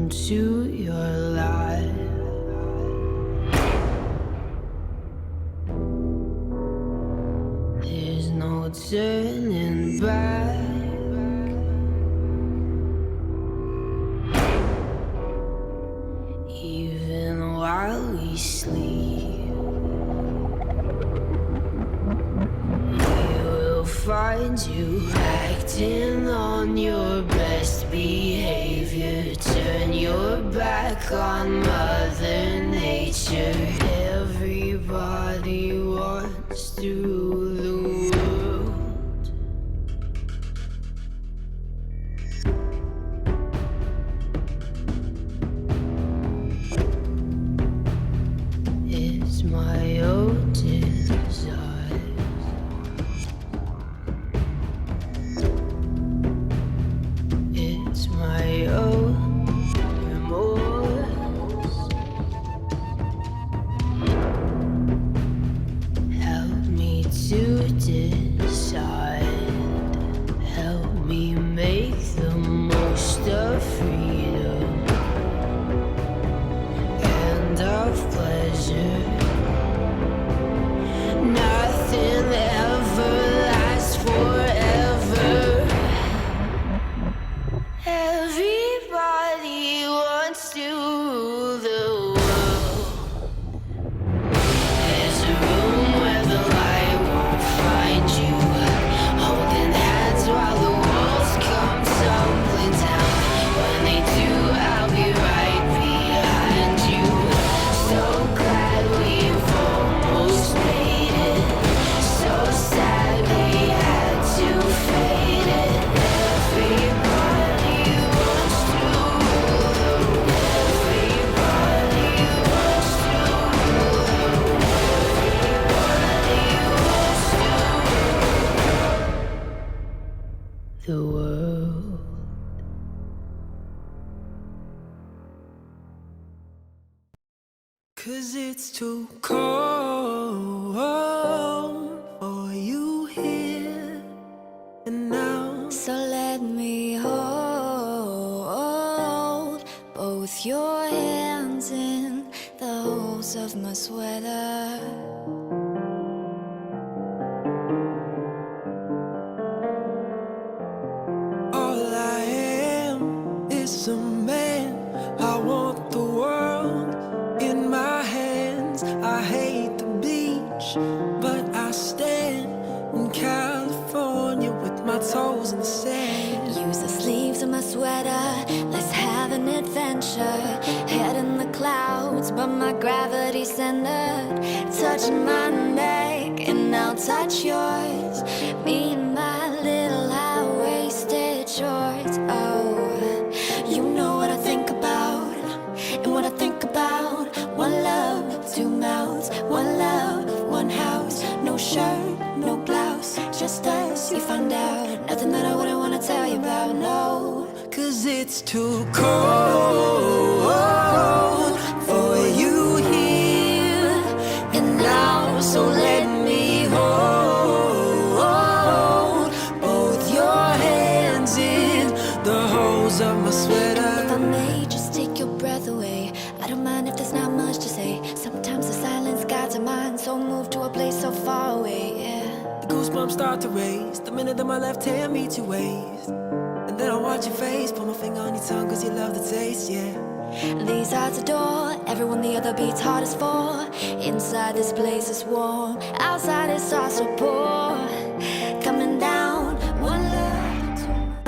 into your life. There's no turning back. Even while we sleep, we will find you acting on your best behavior. Turn your back on Mother Nature. Everybody wants to rule the world. It's my own desire. It's my own remorse. Help me to decide. Help me make the most of freedom and of pleasure. Nothing ever lasts forever. Everybody wants to rule the world. There's a room where the light won't find you, holding hands while the walls come tumbling down. When they do, I'll be right behind you. So glad we've almost made it. So sad we had to fade it. Everybody wants to rule the world. Everybody wants to rule the world. Everybody wants to rule the world. 'Cause it's too cold for you here and now. So let me hold both your hands in the holes of my sweater. All I am is a man. I want the world in my hands. I hate the beach, but I stand in California with my toes in the sand. Use the sleeves of my sweater, let's have an adventure. Head in the clouds, but my gravity's centered. Touching my neck, and I'll touch yours. Me and my little high-waisted shorts. Oh, you know what I think about, and what I think about. One love, two mouths, one love, one house. No shirt, no blouse, just us, you find out. Nothing that I wouldn't wanna tell you about, no. 'Cause it's too cold for you here and now. So let me hold both your hands in the holes of my sweater. If I may just take your breath away, I don't mind if there's not much to say. Sometimes the silence guides our mind, so moved to a place so far away, yeah. The goosebumps start to raise the minute that my left hand meets your waist. And then I watch your face, put my finger on your tongue 'cause you love the taste, yeah. These hearts adore everyone the other beats hardest for. Inside this place is warm, outside it's also poor. Coming down